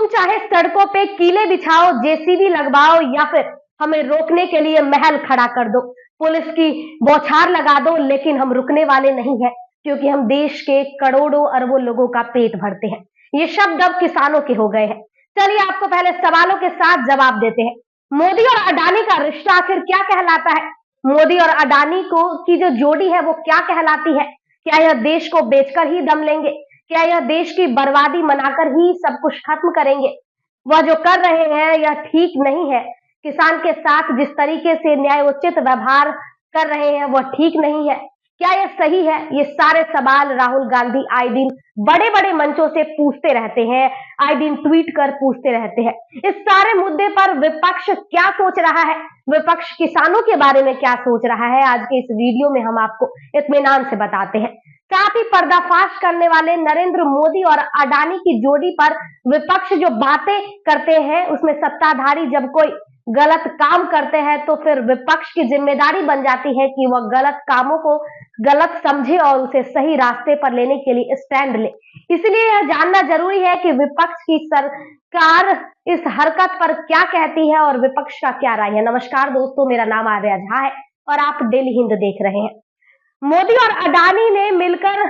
तुम चाहे सड़कों पे कीले बिछाओ, जेसीबी लगवाओ या फिर हमें रोकने के लिए महल खड़ा कर दो, पुलिस की बौछार लगा दो, लेकिन हम रुकने वाले नहीं हैं, क्योंकि हम देश के करोड़ों अरबों लोगों का पेट भरते हैं। ये शब्द अब किसानों के हो गए हैं। चलिए आपको पहले सवालों के साथ जवाब देते हैं। मोदी और अडानी का रिश्ता आखिर क्या कहलाता है? मोदी और अडानी को की जो जोड़ी है वो क्या कहलाती है? क्या यह देश को बेचकर ही दम लेंगे? क्या यह देश की बर्बादी मनाकर ही सब कुछ खत्म करेंगे? वह जो कर रहे हैं यह ठीक नहीं है। किसान के साथ जिस तरीके से न्यायोचित व्यवहार कर रहे हैं वह ठीक नहीं है। क्या यह सही है? ये सारे सवाल राहुल गांधी आए दिन बड़े बड़े मंचों से पूछते रहते हैं, आए दिन ट्वीट कर पूछते रहते हैं। इस सारे मुद्दे पर विपक्ष क्या सोच रहा है, विपक्ष किसानों के बारे में क्या सोच रहा है, आज के इस वीडियो में हम आपको इत्मीनान से बताते हैं। साथ ही पर्दाफाश करने वाले नरेंद्र मोदी और अडानी की जोड़ी पर विपक्ष जो बातें करते हैं उसमें सत्ताधारी जब कोई गलत काम करते हैं तो फिर विपक्ष की जिम्मेदारी बन जाती है कि वह गलत कामों को गलत समझे और उसे सही रास्ते पर लेने के लिए स्टैंड ले। इसलिए यह जानना जरूरी है कि विपक्ष की सरकार इस हरकत पर क्या कहती है और विपक्ष का क्या राय है। नमस्कार दोस्तों, मेरा नाम आर्या झा है और आप डेली हिंद देख रहे हैं। मोदी और अडानी ने मिलकर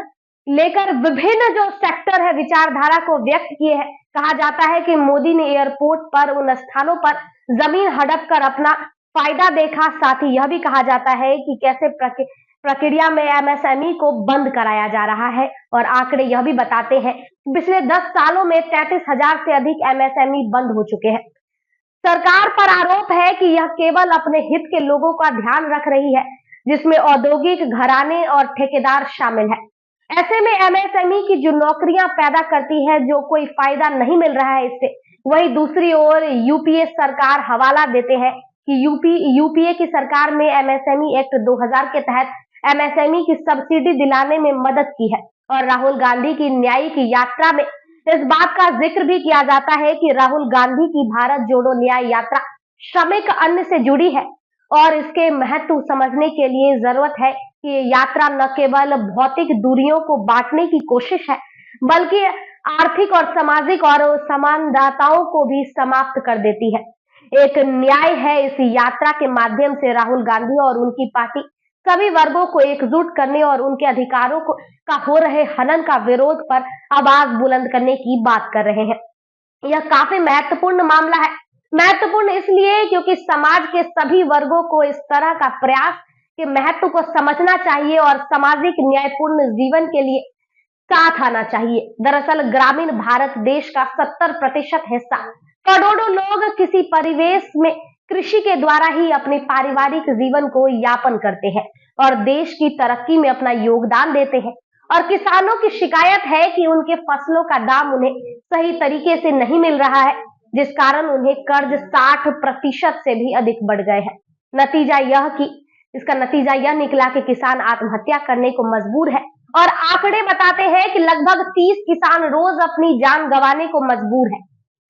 लेकर विभिन्न जो सेक्टर है विचारधारा को व्यक्त किए हैं। कहा जाता है कि मोदी ने एयरपोर्ट पर उन स्थानों पर जमीन हड़प कर अपना फायदा देखा। साथ ही यह भी कहा जाता है कि कैसे प्रक्रिया में एमएसएमई को बंद कराया जा रहा है और आंकड़े यह भी बताते हैं पिछले 10 सालों में 33,000 से अधिक एमएसएमई बंद हो चुके हैं। सरकार पर आरोप है कि यह केवल अपने हित के लोगों का ध्यान रख रही है, जिसमें औद्योगिक घराने और ठेकेदार शामिल है। ऐसे में एमएसएमई की जो नौकरियां पैदा करती है, जो कोई फायदा नहीं मिल रहा है इससे, वही दूसरी ओर यूपीए सरकार हवाला देते हैं कि यूपीए की सरकार में एमएसएमई एक्ट 2000 के तहत एमएसएमई की सब्सिडी दिलाने में मदद की है। और राहुल गांधी की न्यायिक यात्रा में इस बात का जिक्र भी किया जाता है कि राहुल गांधी की भारत जोड़ो न्याय यात्रा श्रमिक अन्न से जुड़ी है और इसके महत्व समझने के लिए जरूरत है कि ये यात्रा न केवल भौतिक दूरियों को बांटने की कोशिश है, बल्कि आर्थिक और सामाजिक और समानताओं को भी समाप्त कर देती है। एक न्याय है इस यात्रा के माध्यम से राहुल गांधी और उनकी पार्टी सभी वर्गों को एकजुट करने और उनके अधिकारों का हो रहे हनन का विरोध पर आवाज बुलंद करने की बात कर रहे हैं। यह काफी महत्वपूर्ण मामला है। महत्वपूर्ण इसलिए क्योंकि समाज के सभी वर्गों को इस तरह का प्रयास के महत्व को समझना चाहिए और सामाजिक न्यायपूर्ण जीवन के लिए साथ आना चाहिए। दरअसल ग्रामीण भारत देश का 70% हिस्सा करोड़ों लोग किसी परिवेश में कृषि के द्वारा ही अपने पारिवारिक जीवन को यापन करते हैं और देश की तरक्की में अपना योगदान देते हैं। और किसानों की शिकायत है कि उनके फसलों का दाम उन्हें सही तरीके से नहीं मिल रहा है, जिस कारण उन्हें कर्ज 60% से भी अधिक बढ़ गए हैं। इसका नतीजा यह निकला कि किसान आत्महत्या करने को मजबूर है और आंकड़े बताते हैं कि लगभग 30 किसान रोज अपनी जान गंवाने को मजबूर है।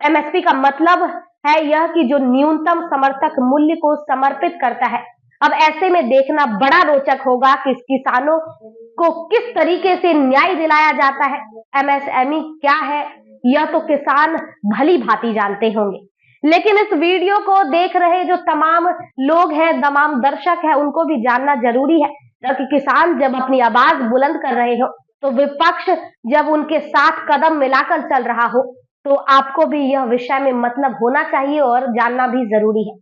एमएसपी का मतलब है यह कि जो न्यूनतम समर्थक मूल्य को समर्पित करता है। अब ऐसे में देखना बड़ा रोचक होगा कि किसानों को किस तरीके से न्याय दिलाया जाता है। एमएसएमई क्या है यह तो किसान भली भांति जानते होंगे, लेकिन इस वीडियो को देख रहे जो तमाम लोग हैं, तमाम दर्शक हैं, उनको भी जानना जरूरी है कि किसान जब अपनी आवाज बुलंद कर रहे हो तो विपक्ष जब उनके साथ कदम मिलाकर चल रहा हो तो आपको भी यह विषय में मतलब होना चाहिए और जानना भी जरूरी है।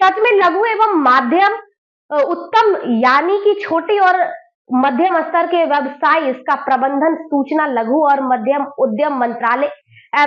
सच में लघु एवं माध्यम उत्तम यानी कि छोटी और मध्यम स्तर के व्यवसाय, इसका प्रबंधन सूचना लघु और मध्यम उद्यम मंत्रालय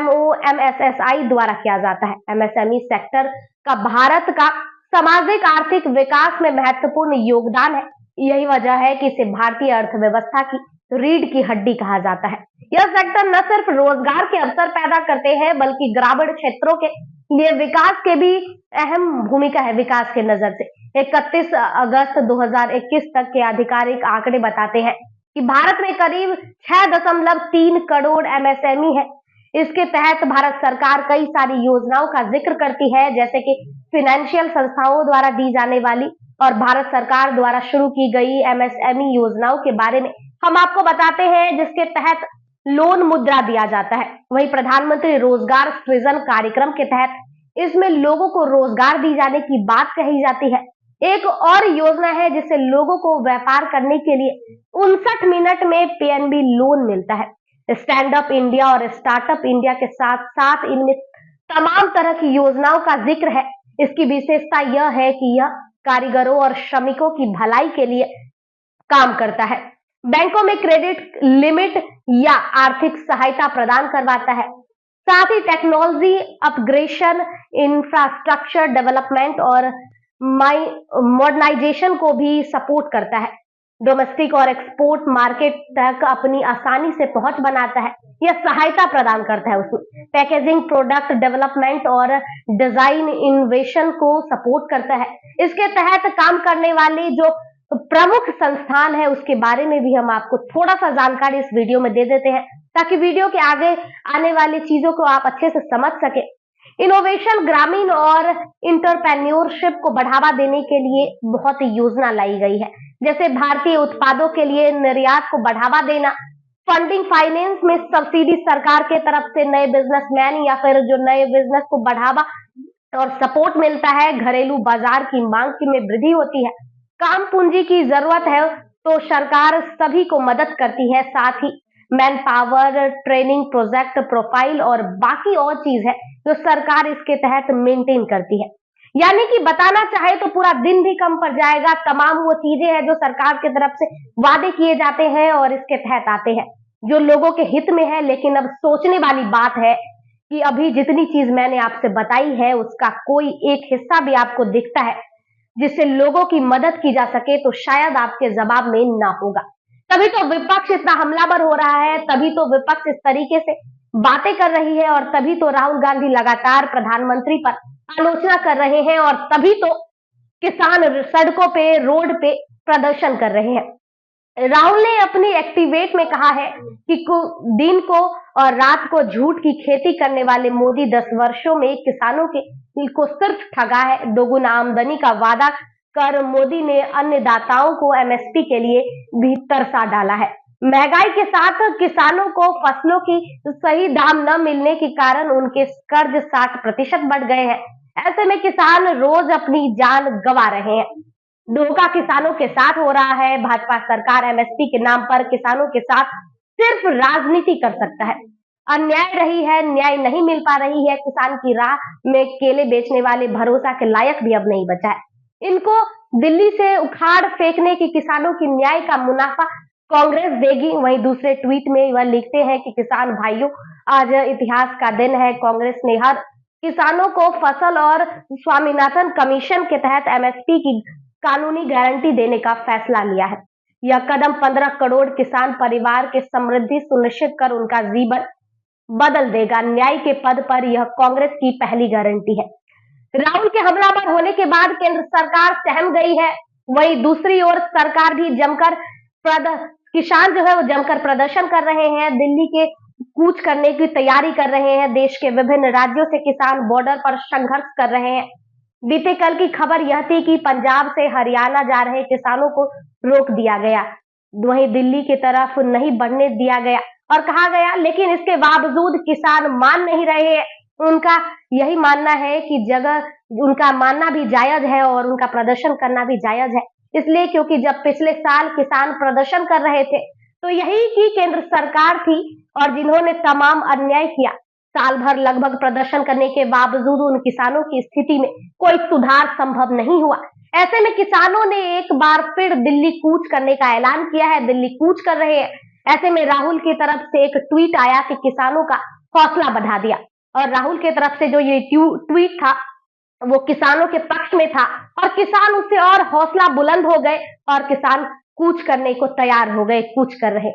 MoMSSI द्वारा किया जाता है। एमएसएमई सेक्टर का भारत का सामाजिक आर्थिक विकास में महत्वपूर्ण योगदान है। यही वजह है कि इसे भारतीय अर्थव्यवस्था की रीढ़ की हड्डी कहा जाता है। यह सेक्टर न सिर्फ रोजगार के अवसर पैदा करते हैं बल्कि ग्रामीण क्षेत्रों के लिए विकास के भी अहम भूमिका है। विकास के नजर से 31 अगस्त 2021 तक के आधिकारिक आंकड़े बताते हैं कि भारत में करीब 6.3 करोड़ एमएसएमई है। इसके तहत भारत सरकार कई सारी योजनाओं का जिक्र करती है, जैसे कि फाइनेंशियल संस्थाओं द्वारा दी जाने वाली और भारत सरकार द्वारा शुरू की गई एमएसएमई योजनाओं के बारे में हम आपको बताते हैं, जिसके तहत लोन मुद्रा दिया जाता है। वहीं प्रधानमंत्री रोजगार सृजन कार्यक्रम के तहत इसमें लोगों को रोजगार दी जाने की बात कही जाती है। एक और योजना है जिससे लोगों को व्यापार करने के लिए 59 मिनट में पीएनबी लोन मिलता है। स्टैंड अप इंडिया और स्टार्टअप इंडिया के साथ साथ इनमें तमाम तरह की योजनाओं का जिक्र है। इसकी विशेषता यह है कि यह कारीगरों और श्रमिकों की भलाई के लिए काम करता है। बैंकों में क्रेडिट लिमिट या आर्थिक सहायता प्रदान करवाता है। साथ ही टेक्नोलॉजी अपग्रेडेशन, इंफ्रास्ट्रक्चर डेवलपमेंट और मॉडर्नाइजेशन को भी सपोर्ट करता है। डोमेस्टिक और एक्सपोर्ट मार्केट तक अपनी आसानी से पहुंच बनाता है। यह सहायता प्रदान करता है उसमें पैकेजिंग, प्रोडक्ट डेवलपमेंट और डिजाइन इनोवेशन को सपोर्ट करता है। इसके तहत काम करने वाले जो प्रमुख संस्थान है उसके बारे में भी हम आपको थोड़ा सा जानकारी इस वीडियो में दे देते हैं ताकि वीडियो के आगे आने वाली चीजों को आप अच्छे से समझ सके। इनोवेशन, ग्रामीण और इंटरप्रेन्योरशिप को बढ़ावा देने के लिए बहुत योजना लाई गई है, जैसे भारतीय उत्पादों के लिए निर्यात को बढ़ावा देना, फंडिंग फाइनेंस में सब्सिडी सरकार के तरफ से नए बिजनेसमैन या फिर जो नए बिजनेस को बढ़ावा और सपोर्ट मिलता है, घरेलू बाजार की मांग में वृद्धि होती है, काम पूंजी की जरूरत है तो सरकार सभी को मदद करती है। साथ ही man power, training, project profile और बाकी और चीज है जो सरकार इसके तहत मेंटेन करती है। यानी कि बताना चाहे तो पूरा दिन भी कम पड़ जाएगा। तमाम वो चीजें हैं जो सरकार की तरफ से वादे किए जाते हैं और इसके तहत आते हैं जो लोगों के हित में है। लेकिन अब सोचने वाली बात है कि अभी जितनी चीज मैंने आपसे बताई है उसका कोई एक हिस्सा भी आपको दिखता है जिससे लोगों की मदद की जा सके तो शायद आपके जवाब में ना होगा। तभी तो विपक्ष इतना हमलावर हो रहा है, तभी तो विपक्ष इस तरीके से बातें कर रही है और तभी तो राहुल गांधी लगातार प्रधानमंत्री पर आलोचना कर रहे हैं और तभी तो किसान सड़कों पे, रोड पे प्रदर्शन कर रहे हैं। राहुल ने अपनी एक्टिवेट में कहा है कि दिन को और रात को झूठ की खेती करने वाले मोदी 10 वर्षों में किसानों को सिर्फ ठगा है। दोगुना आमदनी का वादा कर मोदी ने अन्नदाताओं को एमएसपी के लिए भी तरसा डाला है। महंगाई के साथ किसानों को फसलों की सही दाम न मिलने के कारण उनके कर्ज 60% बढ़ गए हैं। ऐसे में किसान रोज अपनी जान गंवा रहे हैं। धोखा किसानों के साथ हो रहा है। भाजपा सरकार एमएसपी के नाम पर किसानों के साथ सिर्फ राजनीति कर सकता है। अन्याय रही है, न्याय नहीं मिल पा रही है। किसान की राह में केले बेचने वाले भरोसा के लायक भी अब नहीं बचा है। इनको दिल्ली से उखाड़ फेंकने की किसानों की न्याय का मुनाफा कांग्रेस देगी। वहीं दूसरे ट्वीट में वह लिखते हैं कि किसान भाइयों, आज इतिहास का दिन है। कांग्रेस ने हर किसानों को फसल और स्वामीनाथन कमीशन के तहत एमएसपी की कानूनी गारंटी देने का फैसला लिया है। यह कदम 15 करोड़ किसान परिवार के समृद्धि सुनिश्चित कर उनका जीवन बदल देगा। न्याय के पद पर यह कांग्रेस की पहली गारंटी है। राहुल के हमलावर होने के बाद केंद्र सरकार सहम गई है। वहीं दूसरी ओर सरकार भी किसान जो है वो जमकर प्रदर्शन कर रहे हैं, दिल्ली के कूच करने की तैयारी कर रहे हैं। देश के विभिन्न राज्यों से किसान बॉर्डर पर संघर्ष कर रहे हैं। बीते कल की खबर यह थी कि पंजाब से हरियाणा जा रहे किसानों को रोक दिया गया, वहीं दिल्ली की तरफ नहीं बढ़ने दिया गया और कहा गया, लेकिन इसके बावजूद किसान मान नहीं रहे हैं। उनका यही मानना है कि उनका मानना भी जायज है और उनका प्रदर्शन करना भी जायज है। इसलिए क्योंकि जब पिछले साल किसान प्रदर्शन कर रहे थे तो यही की केंद्र सरकार थी और जिन्होंने तमाम अन्याय किया। साल भर लगभग प्रदर्शन करने के बावजूद उन किसानों की स्थिति में कोई सुधार संभव नहीं हुआ। ऐसे में किसानों ने एक बार फिर दिल्ली कूच करने का ऐलान किया है, दिल्ली कूच कर रहे हैं। ऐसे में राहुल की तरफ से एक ट्वीट आया कि किसानों का हौसला बढ़ा दिया और राहुल की तरफ से जो ये ट्वीट था वो किसानों के पक्ष में था और किसान उससे और हौसला बुलंद हो गए और किसान कूच करने को तैयार हो गए, कूच कर रहे।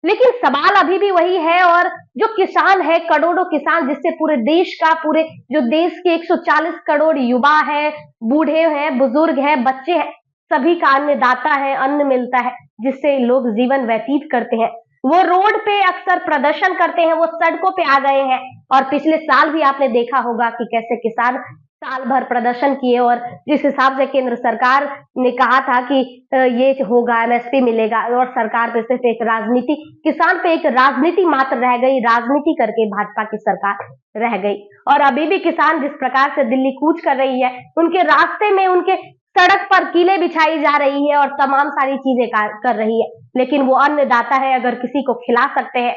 लेकिन सवाल अभी भी वही है और जो किसान है, करोड़ों किसान, जिससे पूरे देश का, पूरे जो देश के 140 करोड़ युवा है, बूढ़े हैं, बुजुर्ग हैं, बच्चे हैं, सभी का अन्नदाता है, अन्न मिलता है जिससे लोग जीवन व्यतीत करते हैं। वो रोड पे अक्सर प्रदर्शन करते हैं, वो सड़कों पे आ गए हैं और पिछले साल भी आपने देखा होगा कि कैसे किसान साल भर प्रदर्शन किए और जिस हिसाब से केंद्र सरकार ने कहा था कि ये होगा, एमएसपी मिलेगा, और सरकार पे सिर्फ एक राजनीति, किसान पे एक राजनीति मात्र रह गई, राजनीति करके भाजपा की सरकार रह गई। और अभी भी किसान जिस प्रकार से दिल्ली कूच कर रही है, उनके रास्ते में, उनके सड़क पर कीलें बिछाई जा रही है और तमाम सारी चीजें कर रही है, लेकिन वो अन्नदाता है, अगर किसी को खिला सकते हैं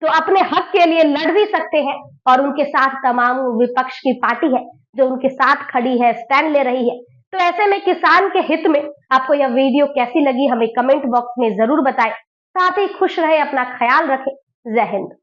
तो अपने हक के लिए लड़ भी सकते हैं। और उनके साथ तमाम विपक्ष की पार्टी है जो उनके साथ खड़ी है, स्टैंड ले रही है। तो ऐसे में किसान के हित में आपको यह वीडियो कैसी लगी, हमें कमेंट बॉक्स में जरूर बताएं। साथ ही खुश रहे, अपना ख्याल रखें। जय हिंद।